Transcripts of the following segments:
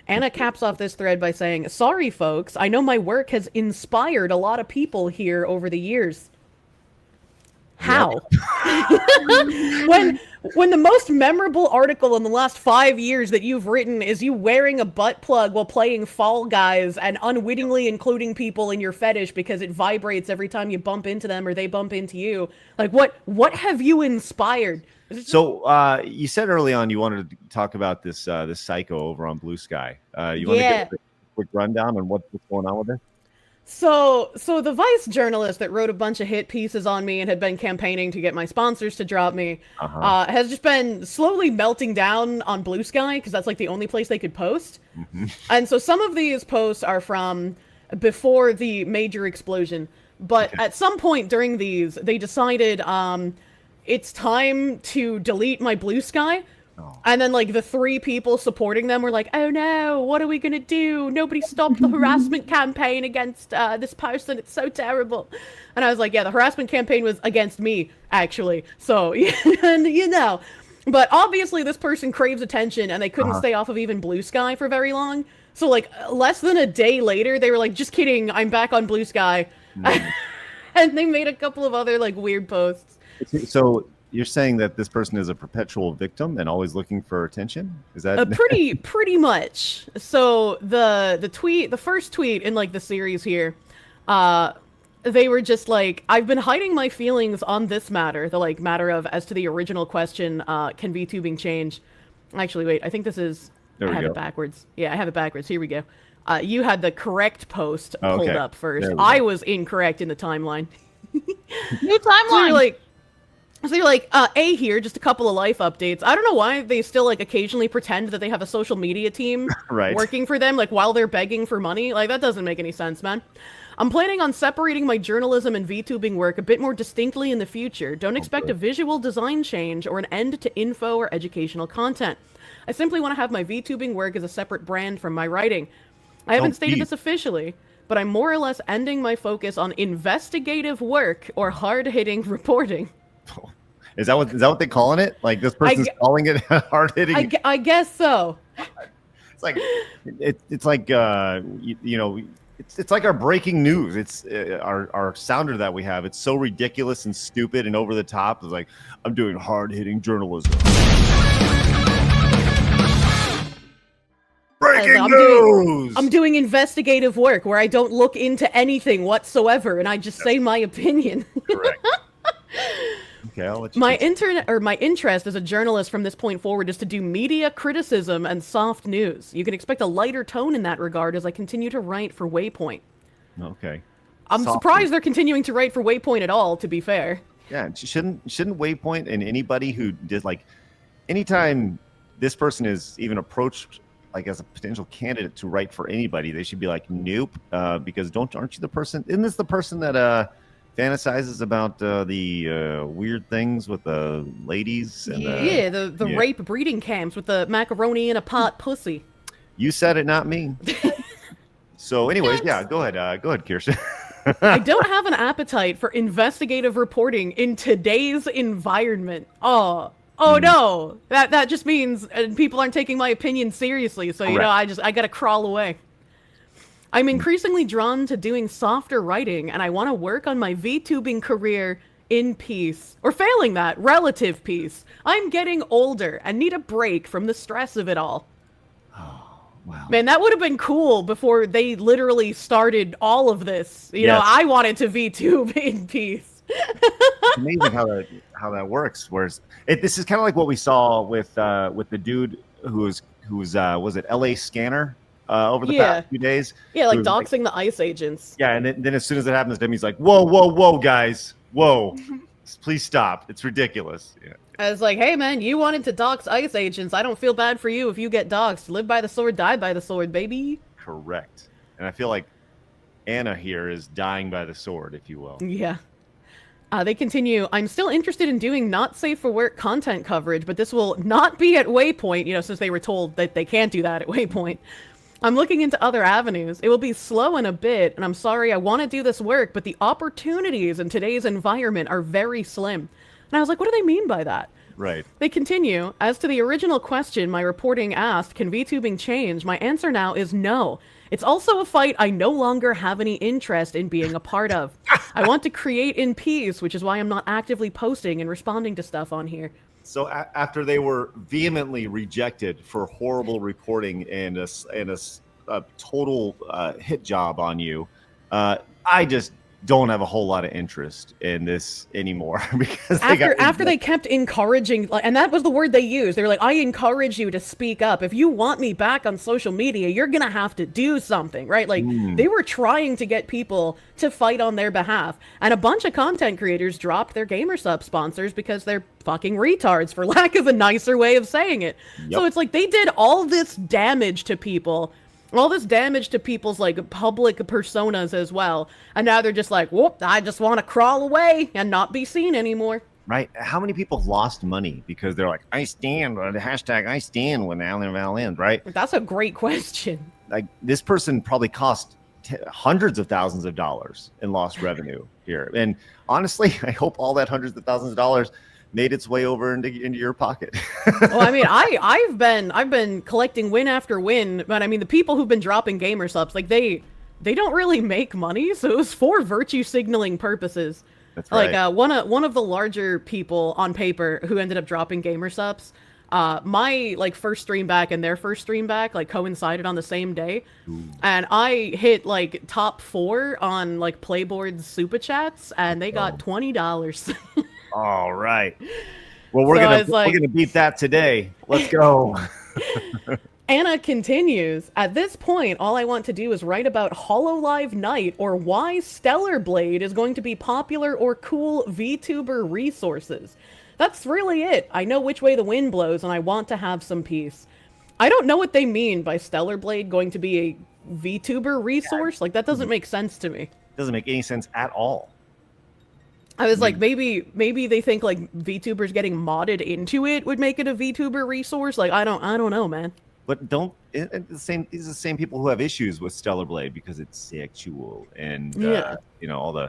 Anna caps off this thread by saying, "Sorry, folks. I know my work has inspired a lot of people here over the years." How? when the most memorable article in the last 5 years that you've written is you wearing a butt plug while playing Fall Guys and unwittingly including people in your fetish because it vibrates every time you bump into them or they bump into you. Like, what have you inspired? So you said early on you wanted to talk about this psycho over on Blue Sky. You want to get a quick rundown on what's going on with it? So the Vice journalist that wrote a bunch of hit pieces on me and had been campaigning to get my sponsors to drop me has just been slowly melting down on Blue Sky because that's like the only place they could post. And so some of these posts are from before the major explosion. But at some point during these, they decided it's time to delete my Blue Sky. And then, like, the 3 people supporting them were like, "Oh no, what are we gonna do? Nobody stopped the harassment campaign against this person. It's so terrible." And I was like, yeah, the harassment campaign was against me, actually. So, and you know. But obviously this person craves attention, and they couldn't stay off of even Blue Sky for very long. So, like, less than a day later, they were like, "Just kidding, I'm back on Blue Sky." And they made a couple of other, like, weird posts. So you're saying that this person is a perpetual victim and always looking for attention? Is that pretty much? So the first tweet in like the series here, they were just like, "I've been hiding my feelings on this matter," the like matter of as to the original question, can VTubing change? Actually, wait, I think this is. I have it backwards. Yeah, I have it backwards. Here we go. You had the correct post pulled up first. I was incorrect in the timeline. New timeline. So you're like, A here, just a couple of life updates. I don't know why they still, like, occasionally pretend that they have a social media team working for them, like, while they're begging for money. Like, that doesn't make any sense, man. "I'm planning on separating my journalism and VTubing work a bit more distinctly in the future. Don't expect a visual design change or an end to info or educational content. I simply want to have my VTubing work as a separate brand from my writing. I haven't stated this officially, but I'm more or less ending my focus on investigative work or hard-hitting reporting." Is that what they're calling it? Like, this person's calling it hard hitting? I guess so. It's like it's like you know, it's like our breaking news. It's our sounder that we have. It's so ridiculous and stupid and over the top. It's like, "I'm doing hard hitting journalism." Breaking news! I'm doing investigative work where I don't look into anything whatsoever and I just say my opinion. Correct. Okay, I'll let you my interest as a journalist from this point forward is to do media criticism and soft news. You can expect a lighter tone in that regard as I continue to write for Waypoint. Okay. I'm surprised they're continuing to write for Waypoint at all, to be fair. Yeah, shouldn't Waypoint and anybody who did, like, anytime this person is even approached like as a potential candidate to write for anybody, they should be like, "Nope," because aren't you the person? Isn't this the person that fantasizes about the weird things with the ladies? And, the rape breeding camps with the macaroni in a pot pussy. You said it, not me. So, anyways, yeah, go ahead, Kirsche. I don't have an appetite for investigative reporting in today's environment. Oh no, that just means people aren't taking my opinion seriously. So you know, I gotta crawl away. I'm increasingly drawn to doing softer writing, and I want to work on my VTubing career in peace. Or failing that, relative peace. I'm getting older and need a break from the stress of it all. Oh, wow. Man, that would have been cool before they literally started all of this. You know, I wanted to VTube in peace. It's amazing how that works. Whereas this is kind of like what we saw with the dude who was it LA Scanner? Over the past few days. Yeah, like doxing the ICE agents. Yeah, and then as soon as it happens to him, he's like, whoa, guys. Whoa. Please stop. It's ridiculous. Yeah. I was like, hey, man, you wanted to dox ICE agents. I don't feel bad for you if you get doxed. Live by the sword, die by the sword, baby. Correct. And I feel like Anna here is dying by the sword, if you will. Yeah. They continue, "I'm still interested in doing not safe for work content coverage, but this will not be at Waypoint," you know, since they were told that they can't do that at Waypoint. "I'm looking into other avenues. It will be slow and a bit, and I'm sorry, I want to do this work, but the opportunities in today's environment are very slim." And I was like, what do they mean by that? Right. They continue, as to the original question my reporting asked, can VTubing change? My answer now is no. It's also a fight I no longer have any interest in being a part of. I want to create in peace, which is why I'm not actively posting and responding to stuff on here. So after they were vehemently rejected for horrible reporting and a total hit job on you, I just don't have a whole lot of interest in this anymore because after they kept encouraging, and that was the word they used. They were like, I encourage you to speak up. If you want me back on social media, you're gonna have to do something, right? Like they were trying to get people to fight on their behalf, and a bunch of content creators dropped their GamerSub sponsors because they're fucking retards, for lack of a nicer way of saying it. So it's like they did all this damage to people, all this damage to people's like public personas as well, and now they're just like, whoop, I just want to crawl away and not be seen anymore. Right? How many people lost money because they're like, I stand, or the hashtag I stand when Val ends, right? That's a great question. Like this person probably cost hundreds of thousands of dollars in lost revenue here, and honestly, I hope all that hundreds of thousands of dollars made its way over into your pocket. Well, I mean, I've been collecting win after win, but I mean, the people who've been dropping gamer subs, like they don't really make money, so it was for virtue signaling purposes. That's right. Like one of the larger people on paper who ended up dropping gamer subs, my like first stream back and their first stream back like coincided on the same day. Ooh. And I hit like top 4 on like Playboard's super chats, and they got $20. All right. Well, we're gonna beat that today. Let's go. Anna continues, at this point, all I want to do is write about HoloLive Night or why Stellar Blade is going to be popular or cool VTuber resources. That's really it. I know which way the wind blows, and I want to have some peace. I don't know what they mean by Stellar Blade going to be a VTuber resource. Like, that doesn't make sense to me. Doesn't make any sense at all. I was like, maybe they think like VTubers getting modded into it would make it a VTuber resource. Like, I don't know, man. But these are the same people who have issues with Stellar Blade because it's sexual and all the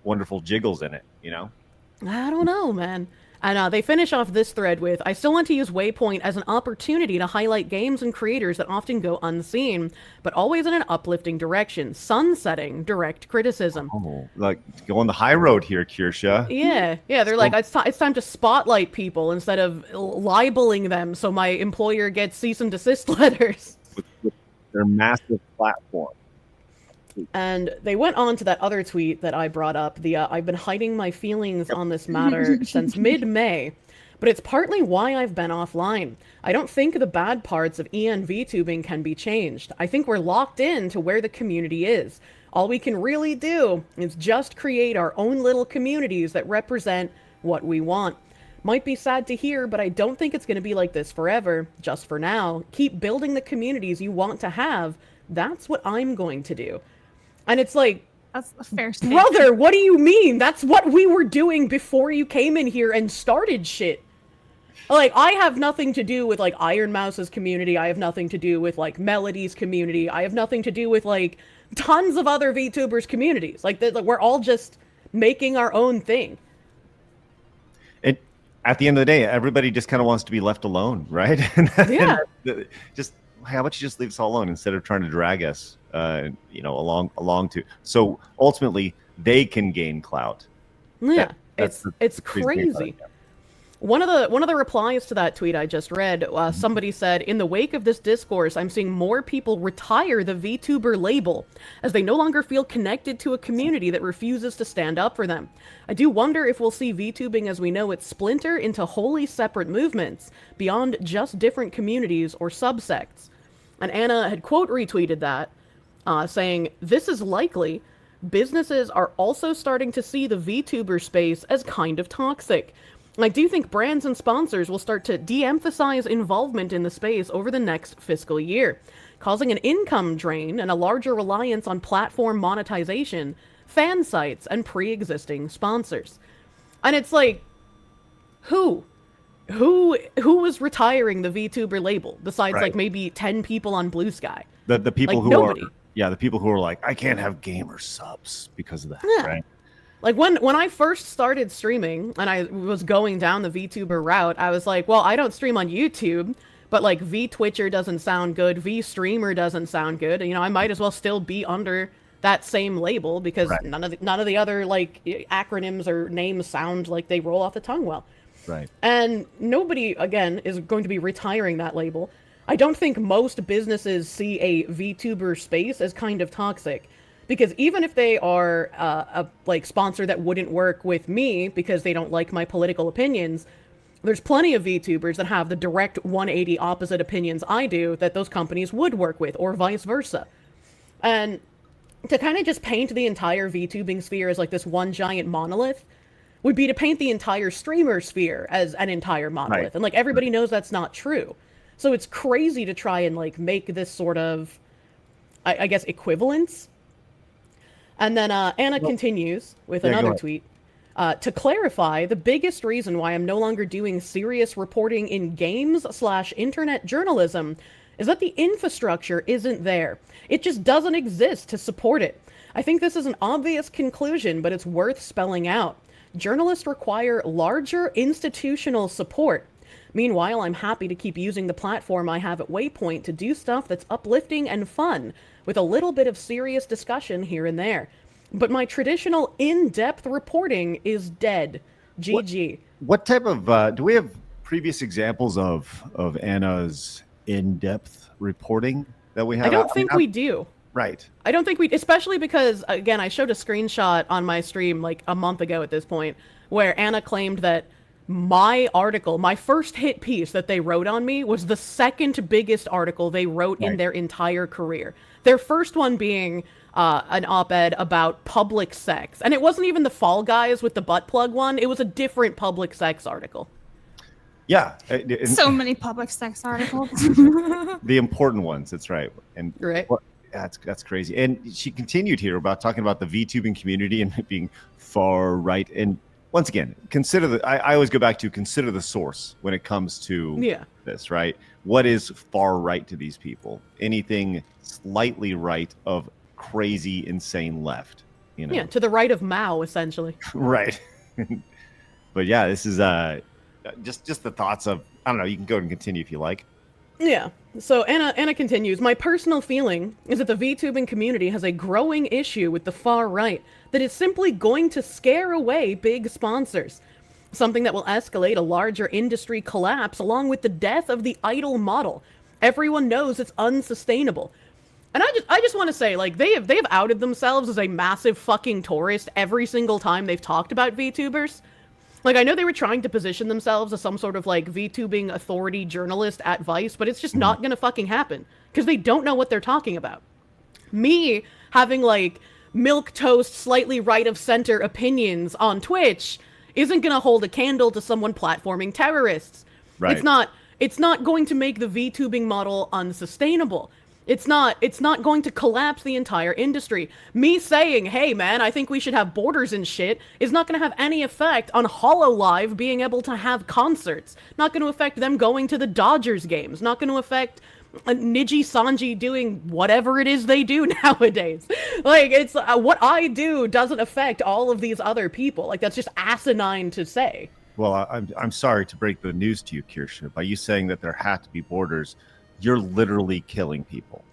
wonderful jiggles in it, I don't know, man. And they finish off this thread with, I still want to use Waypoint as an opportunity to highlight games and creators that often go unseen, but always in an uplifting direction, sunsetting direct criticism. Oh, like going the high road here, Kirsche. Yeah, they're like, it's time to spotlight people instead of libeling them so my employer gets cease and desist letters. With their massive platform. And they went on to that other tweet that I brought up, I've been hiding my feelings on this matter since mid-May, but it's partly why I've been offline. I don't think the bad parts of EN VTubing can be changed. I think we're locked in to where the community is. All we can really do is just create our own little communities that represent what we want. Might be sad to hear, but I don't think it's going to be like this forever. Just for now, keep building the communities you want to have. That's what I'm going to do. And it's like, that's a fair statement. Brother, what do you mean? That's what we were doing before you came in here and started shit. Like, I have nothing to do with, like, Iron Mouse's community. I have nothing to do with, like, Melody's community. I have nothing to do with, like, tons of other VTubers' communities. Like, we're all just making our own thing. At the end of the day, everybody just kind of wants to be left alone, right? Yeah. Just, how about you just leave us all alone instead of trying to drag us, along to. So ultimately, they can gain clout. Yeah, it's crazy. One of the replies to that tweet I just read, somebody said, in the wake of this discourse, I'm seeing more people retire the VTuber label as they no longer feel connected to a community that refuses to stand up for them. I do wonder if we'll see VTubing as we know it splinter into wholly separate movements beyond just different communities or subsects. And Anna had quote retweeted that, saying, this is likely. Businesses are also starting to see the VTuber space as kind of toxic. I do think brands and sponsors will start to de-emphasize involvement in the space over the next fiscal year, causing an income drain and a larger reliance on platform monetization, fan sites, and pre-existing sponsors. And it's like, who was retiring the VTuber label besides like maybe 10 people on Blue Sky? The people like, who nobody. the people who are like, I can't have gamer subs because of that, right? Like when I first started streaming and I was going down the VTuber route, I was like, well, I don't stream on YouTube, but like VTwitcher doesn't sound good, VStreamer doesn't sound good. You know, I might as well still be under that same label because none of the other like acronyms or names sound like they roll off the tongue well. Right. And nobody, again, is going to be retiring that label. I don't think most businesses see a VTuber space as kind of toxic. Because even if they are a like sponsor that wouldn't work with me because they don't like my political opinions, there's plenty of VTubers that have the direct 180 opposite opinions I do that those companies would work with, or vice versa. And to kind of just paint the entire VTubing sphere as like this one giant monolith would be to paint the entire streamer sphere as an entire monolith. Right. And like everybody knows that's not true. So it's crazy to try and like make this sort of, I guess, equivalence. And then Anna continues with another tweet. To clarify, the biggest reason why I'm no longer doing serious reporting in games/internet journalism is that the infrastructure isn't there. It just doesn't exist to support it. I think this is an obvious conclusion, but it's worth spelling out. Journalists require larger institutional support. Meanwhile, I'm happy to keep using the platform I have at Waypoint to do stuff that's uplifting and fun, with a little bit of serious discussion here and there. But my traditional in-depth reporting is dead. GG. What type of, do we have previous examples of Anna's in-depth reporting that we have? I don't think we do. Right. I don't think we, especially because, again, I showed a screenshot on my stream like a month ago at this point, where Anna claimed that my article, my first hit piece that they wrote on me, was the second biggest article they wrote in their entire career. Their first one being an op-ed about public sex. And it wasn't even the Fall Guys with the butt plug one. It was a different public sex article. Yeah. So many public sex articles. The important ones, that's right. And right. Well, that's crazy. And she continued here about talking about the VTubing community and it being far right. And once again, consider I always go back to consider the source when it comes to this, right? What is far right to these people? Anything slightly right of crazy, insane left, you know? Yeah, to the right of Mao, essentially. Right. But yeah, this is just the thoughts of, I don't know, you can go and continue if you like. Yeah. So Anna continues, my personal feeling is that the VTubing community has a growing issue with the far right that is simply going to scare away big sponsors. Something that will escalate a larger industry collapse along with the death of the idol model. Everyone knows it's unsustainable. And I just want to say, like, they have outed themselves as a massive fucking tourist every single time they've talked about VTubers. Like, I know they were trying to position themselves as some sort of, like, VTubing authority journalist at Vice, but it's just not gonna fucking happen. Because they don't know what they're talking about. Me having, like, milquetoast, slightly right-of-center opinions on Twitch isn't gonna hold a candle to someone platforming terrorists. Right. It's not going to make the VTubing model unsustainable. It's not going to collapse the entire industry. Me saying, hey man, I think we should have borders and shit, is not going to have any effect on HoloLive being able to have concerts. Not going to affect them going to the Dodgers games. Not going to affect Niji Sanji doing whatever it is they do nowadays. Like, it's what I do doesn't affect all of these other people. Like, that's just asinine to say. Well, I'm sorry to break the news to you, Kirsche. By you saying that there had to be borders, you're literally killing people.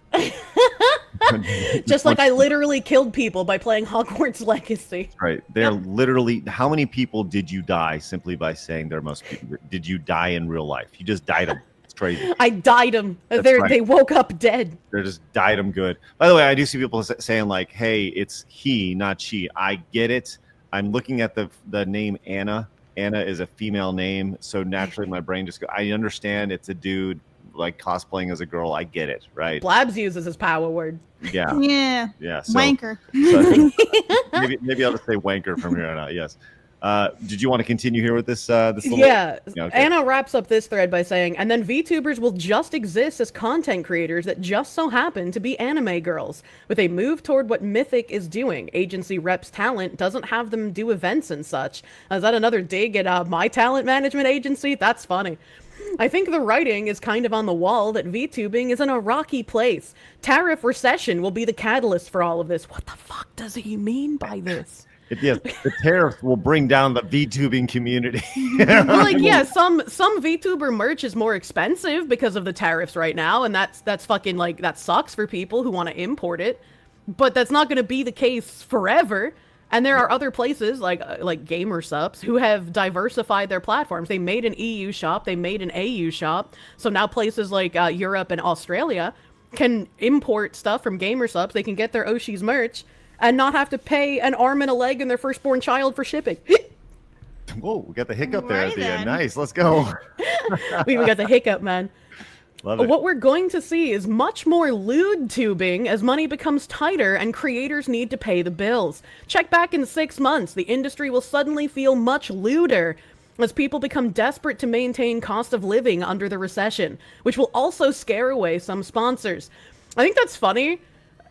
Just like I literally killed people by playing Hogwarts Legacy. Right. They're literally, how many people did you die simply by saying there must be, did you die in real life? You just died them. It's crazy. I died them. They woke up dead. They just died them good. By the way, I do see people saying like, hey, it's he, not she. I get it. I'm looking at the name Anna. Anna is a female name. So naturally my brain just goes, I understand it's a dude like cosplaying as a girl. I get it, right? Blabs uses his power word. Yeah. Yeah. So, wanker. So maybe I'll just say wanker from here on out. Yes. Did you want to continue here with this? Yeah. Okay. Anna wraps up this thread by saying, and then VTubers will just exist as content creators that just so happen to be anime girls. With a move toward what Mythic is doing, agency reps talent doesn't have them do events and such. Is that another dig at my talent management agency? That's funny. I think the writing is kind of on the wall that VTubing is in a rocky place. Tariff recession will be the catalyst for all of this. What the fuck does he mean by this? Yes, the tariffs will bring down the VTubing community. Well, like, yeah, some VTuber merch is more expensive because of the tariffs right now, and that's fucking, like, that sucks for people who want to import it. But that's not going to be the case forever. And there are other places like GamerSups who have diversified their platforms. They made an EU shop, they made an AU shop. So now places like Europe and Australia can import stuff from GamerSups. They can get their Oshi's merch and not have to pay an arm and a leg and their firstborn child for shipping. Whoa, we got the hiccup there Right at the end. then. Nice, let's go. We even got the hiccup, man. Love it. What we're going to see is much more lewd tubing as money becomes tighter and creators need to pay the bills. Check back in 6 months, the industry will suddenly feel much lewder as people become desperate to maintain cost of living under the recession, which will also scare away some sponsors. I think that's funny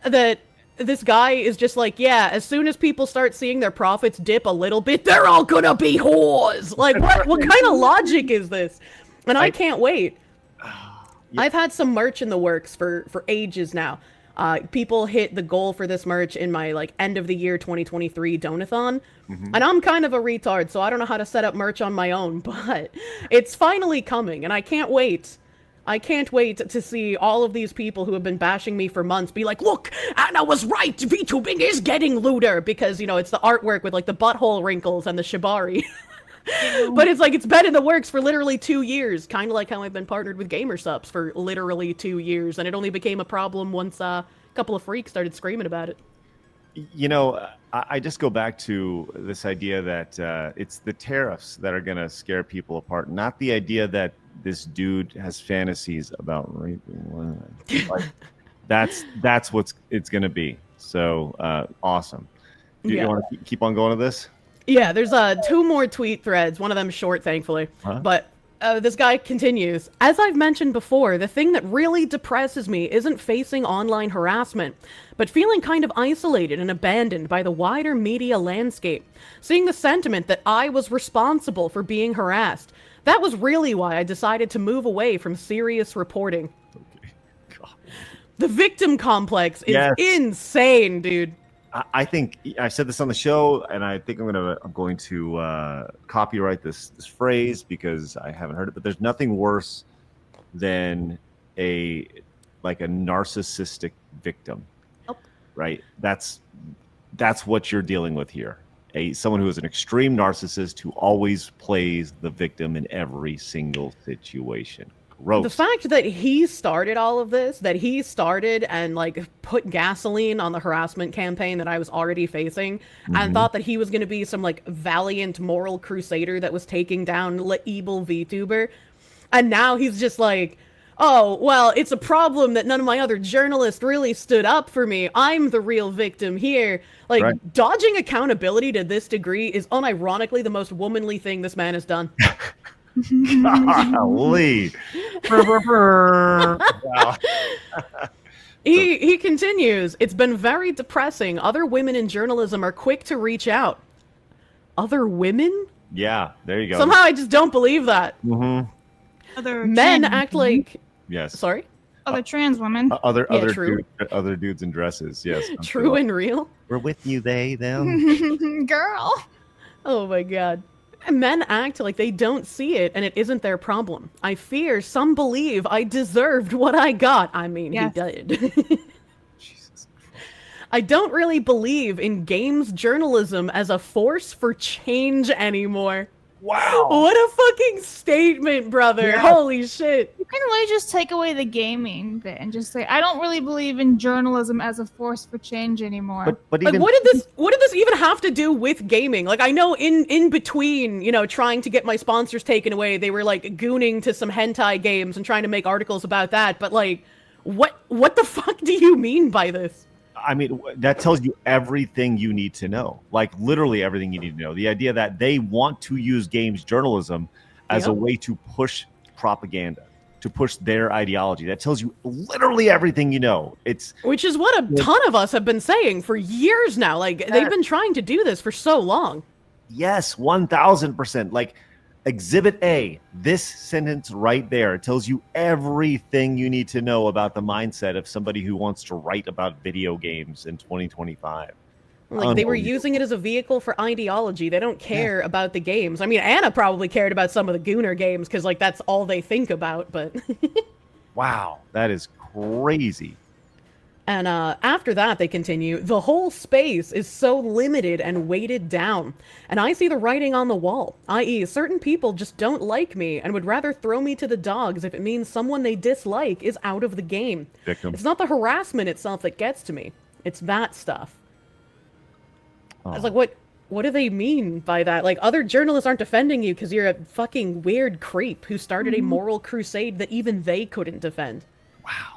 that this guy is just like, yeah, as soon as people start seeing their profits dip a little bit, they're all gonna be whores. Like, what kind of logic is this? And I can't wait. I've had some merch in the works for ages now. People hit the goal for this merch in my, like, end of the year 2023 donathon. And I'm kind of a retard, so I don't know how to set up merch on my own, but it's finally coming, and I can't wait. I can't wait to see all of these people who have been bashing me for months be like, look, Anna was right, VTubing is getting lewder, because, you know, it's the artwork with, like, the butthole wrinkles and the shibari. But it's like, it's been in the works for literally 2 years, kind of like how I've been partnered with GamerSups for literally 2 years, and it only became a problem once a couple of freaks started screaming about it. You know, I just go back to this idea that it's the tariffs that are going to scare people apart, not the idea that this dude has fantasies about raping women. Like, that's what it's going to be. So awesome. You want to keep on going to this? Yeah, there's 2 more tweet threads, one of them short, thankfully. But this guy continues, as I've mentioned before, the thing that really depresses me isn't facing online harassment, but feeling kind of isolated and abandoned by the wider media landscape. Seeing the sentiment that I was responsible for being harassed. That was really why I decided to move away from serious reporting. Okay. God. The victim complex is insane, dude. I think I said this on the show, and I think I'm going to copyright this phrase because I haven't heard it. But there's nothing worse than a narcissistic victim, right? That's what you're dealing with here. Someone who is an extreme narcissist who always plays the victim in every single situation. Gross. The fact that he started all of this, that he started and, like, put gasoline on the harassment campaign that I was already facing, and thought that he was going to be some, like, valiant moral crusader that was taking down evil VTuber, and now he's just like, oh, well, it's a problem that none of my other journalists really stood up for me. I'm the real victim here. Like, dodging accountability to this degree is unironically the most womanly thing this man has done. Golly. Wow. He continues, it's been very depressing. Other women in journalism are quick to reach out. Other women? Yeah, there you go. Somehow I just don't believe that. Other Men trans act women. like... Yes. Sorry? Other trans women. Other dudes in dresses. Yes. True and real? We're with you, they, them. Girl. Oh my god. Men act like they don't see it and it isn't their problem. I fear some believe I deserved what I got. I mean, he did. Jesus Christ. I don't really believe in games journalism as a force for change anymore. Wow. What a fucking statement, brother. Yeah. Holy shit. You can really just take away the gaming bit and just say, I don't really believe in journalism as a force for change anymore. But Like, even what did this even have to do with gaming? Like, I know in between, you know, trying to get my sponsors taken away, they were like gooning to some hentai games and trying to make articles about that. But like, what the fuck do you mean by this? I mean, that tells you everything you need to know. Like, literally everything you need to know. The idea that they want to use games journalism as a way to push propaganda, to push their ideology. That tells you literally everything you know. Which is what a ton of us have been saying for years now. Like, they've been trying to do this for so long. Yes, 1000%. Like, Exhibit A, this sentence right there tells you everything you need to know about the mindset of somebody who wants to write about video games in 2025. Like, they were using it as a vehicle for ideology. They don't care about the games. I mean, Anna probably cared about some of the Gooner games because, like, that's all they think about, but... Wow, that is crazy. And after that, they continue, the whole space is so limited and weighted down. And I see the writing on the wall, i.e. certain people just don't like me and would rather throw me to the dogs if it means someone they dislike is out of the game. Victim. It's not the harassment itself that gets to me. It's that stuff. I was like, what do they mean by that? Like, other journalists aren't defending you because you're a fucking weird creep who started a moral crusade that even they couldn't defend. Wow.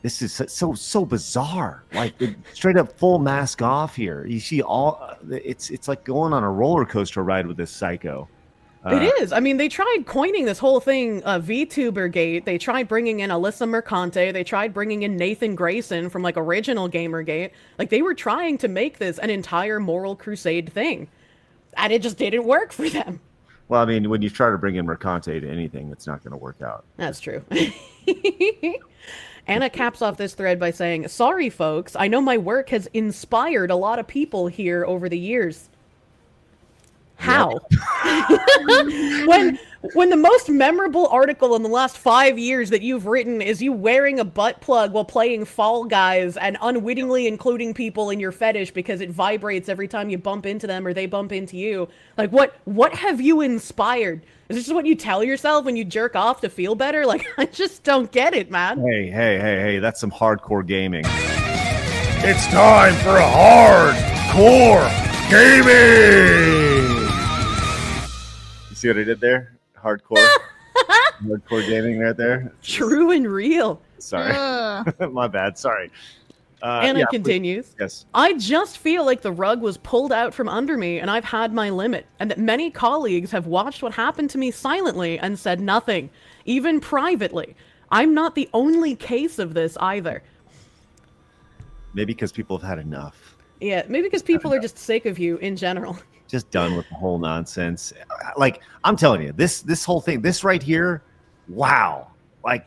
This is so bizarre. Like, straight up full mask off here. You see it's like going on a roller coaster ride with this psycho. It is. I mean, they tried coining this whole thing, VTuber Gate. They tried bringing in Alyssa Mercante. They tried bringing in Nathan Grayson from, like, original Gamergate. Like, they were trying to make this an entire moral crusade thing. And it just didn't work for them. Well, I mean, when you try to bring in Mercante to anything, it's not going to work out. That's true. Anna caps off this thread by saying, sorry, folks. I know my work has inspired a lot of people here over the years. How? when the most memorable article in the last 5 years that you've written is you wearing a butt plug while playing Fall Guys and unwittingly including people in your fetish because it vibrates every time you bump into them or they bump into you. Like, what have you inspired? Is this just what you tell yourself when you jerk off to feel better? Like, I just don't get it, man. Hey, that's some hardcore gaming. It's time for hardcore gaming! You see what I did there? Hardcore gaming right there. True and real. Sorry. My bad. Sorry. Anna continues. Please. Yes. I just feel like the rug was pulled out from under me and I've had my limit, and that many colleagues have watched what happened to me silently and said nothing, even privately. I'm not the only case of this either. Maybe because people have had enough. Yeah, maybe because people are just sick of you in general. Just done with the whole nonsense. Like, I'm telling you, this whole thing, this right here, wow. Like,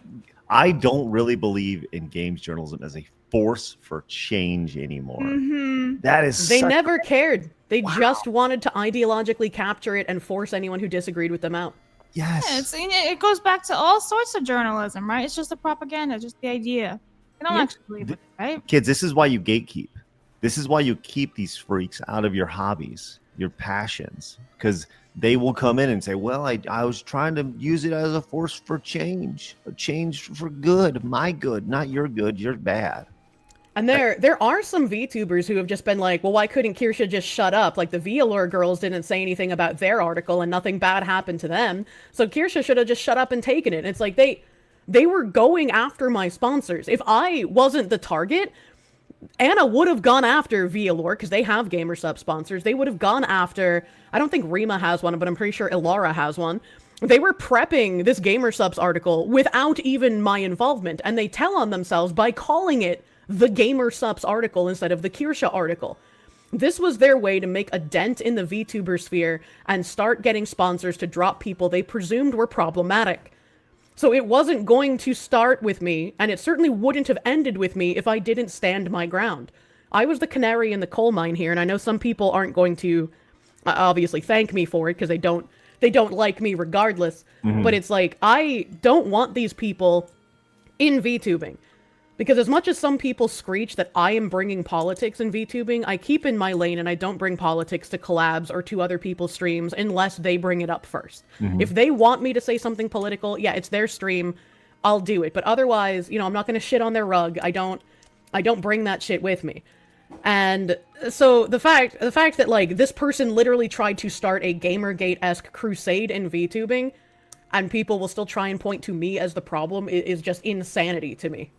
I don't really believe in games journalism as a force for change anymore. That is They never cared. They just wanted to ideologically capture it and force anyone who disagreed with them out. Yes. Yeah, it goes back to all sorts of journalism, right? It's just a propaganda, just the idea. They don't actually believe it, right? Kids, this is why you gatekeep. This is why you keep these freaks out of your hobbies, your passions, because they will come in and say, well, I was trying to use it as a force for change, a change for good, my good, not your good, you're bad. And there are some VTubers who have just been like, well, why couldn't Kirsche just shut up? Like, the VLore girls didn't say anything about their article and nothing bad happened to them. So Kirsche should have just shut up and taken it. And it's like, they were going after my sponsors. If I wasn't the target, Anna would have gone after VLore because they have GamerSup sponsors. They would have gone after, I don't think Rima has one, but I'm pretty sure Ilara has one. They were prepping this GamerSups article without even my involvement, and they tell on themselves by calling it the GamerSups article instead of the Kirsche article. This was their way to make a dent in the VTuber sphere and start getting sponsors to drop people they presumed were problematic. So it wasn't going to start with me, and it certainly wouldn't have ended with me if I didn't stand my ground. I was the canary in the coal mine here, and I know some people aren't going to obviously thank me for it because they don't like me regardless. But it's like, I don't want these people in VTubing. Because as much as some people screech that I am bringing politics in VTubing, I keep in my lane and I don't bring politics to collabs or to other people's streams unless they bring it up first. If they want me to say something political, yeah, it's their stream, I'll do it. But otherwise, you know, I'm not going to shit on their rug. I don't bring that shit with me. And so the fact that, like, this person literally tried to start a Gamergate-esque crusade in VTubing and people will still try and point to me as the problem is just insanity to me.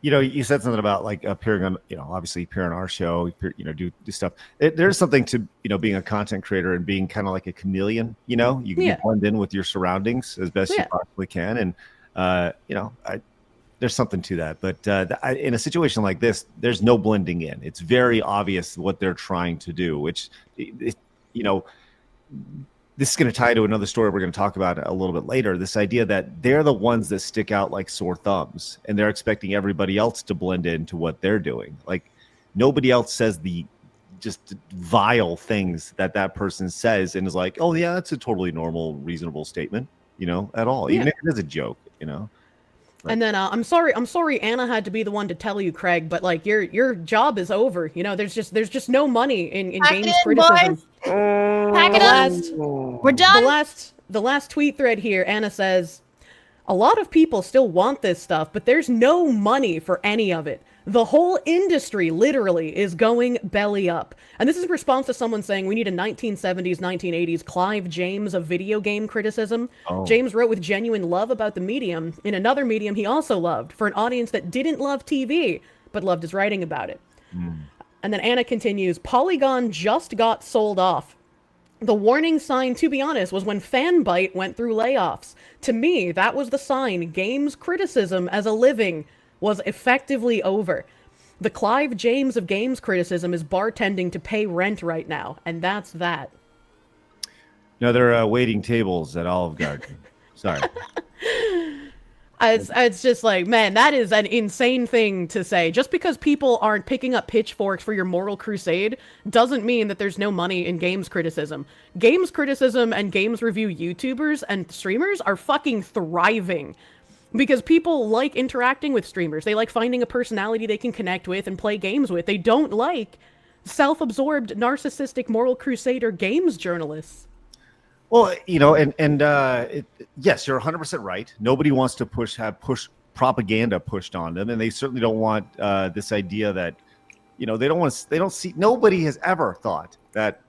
You know, you said something about, like, appearing on, you know, obviously appear on our show, you know, do stuff. There's something to, you know, being a content creator and being kind of like a chameleon, you know, you blend in with your surroundings as best you possibly can. And, you know, there's something to that. But in a situation like this, there's no blending in. It's very obvious what they're trying to do, which, you know, this is going to tie to another story we're going to talk about a little bit later. This idea that they're the ones that stick out like sore thumbs, and they're expecting everybody else to blend into what they're doing. Like, nobody else says the just vile things that person says and is like, oh yeah, that's a totally normal, reasonable statement, at all, even if it is a joke, But, and then I'm sorry Anna had to be the one to tell you, Craig, but like your job is over. There's just no money in games criticism. Pack it up. We're done. The last tweet thread here, Anna says, a lot of people still want this stuff, but there's no money for any of it. The whole industry literally is going belly up. And this is a response to someone saying we need a 1970s, 1980s Clive James of video game criticism. Oh. James wrote with genuine love about the medium in another medium he also loved for an audience that didn't love TV, but loved his writing about it. And then Anna continues, Polygon just got sold off. The warning sign, to be honest, was when Fanbyte went through layoffs. To me, that was the sign games criticism as a living was effectively over. The Clive James of games criticism is bartending to pay rent right now, and that's that. No, they're waiting tables at Olive Garden. Sorry. It's just like, man, that is an insane thing to say. Just because people aren't picking up pitchforks for your moral crusade doesn't mean that there's no money in games criticism. Games criticism and games review YouTubers and streamers are fucking thriving. Because people like interacting with streamers. They like finding a personality they can connect with and play games with. They don't like self-absorbed, narcissistic, moral crusader games journalists. Well, yes, you're 100% right. Nobody wants to have propaganda pushed on them, and they certainly don't want this idea that, nobody has ever thought that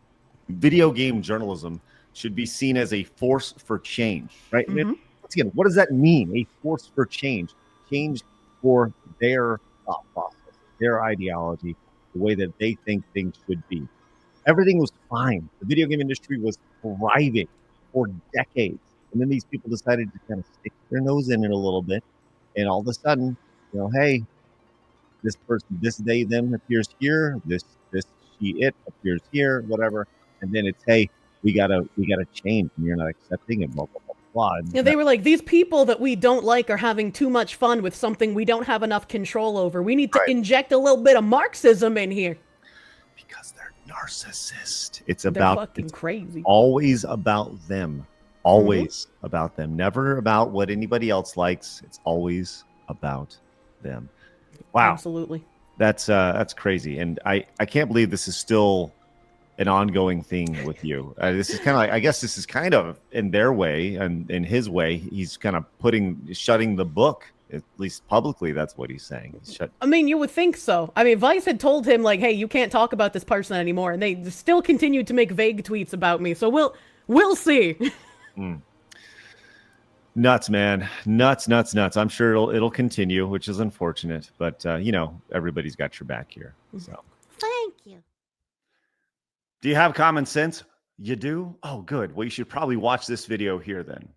video game journalism should be seen as a force for change, right? Mm-hmm. Again, what does that mean? A force for change for their thought process, their ideology, the way that they think things should be. Everything was fine. The video game industry was thriving for decades. And then these people decided to kind of stick their nose in it a little bit. And all of a sudden, hey, this person, this, they, them appears here. This, she, it appears here, whatever. And then it's, hey, we gotta change. And you're not accepting it, blah, blah, blah. Yeah, they were like, these people that we don't like are having too much fun with something we don't have enough control over. We need to inject a little bit of Marxism in here. Because they're narcissist. They're fucking crazy. Always about them. Always about them. Never about what anybody else likes. It's always about them. Wow. Absolutely. That's crazy. And I can't believe this is still an ongoing thing with you. This is kind of like, I guess this is kind of in their way and in his way, he's kind of shutting the book, at least publicly. That's what he's saying. I mean, you would think so. I mean, Vice had told him like, hey, you can't talk about this person anymore. And they still continued to make vague tweets about me. So we'll see. Nuts, man. Nuts. I'm sure it'll continue, which is unfortunate, but everybody's got your back here. So thank you. Do you have common sense? You do? Oh, good. Well, you should probably watch this video here then.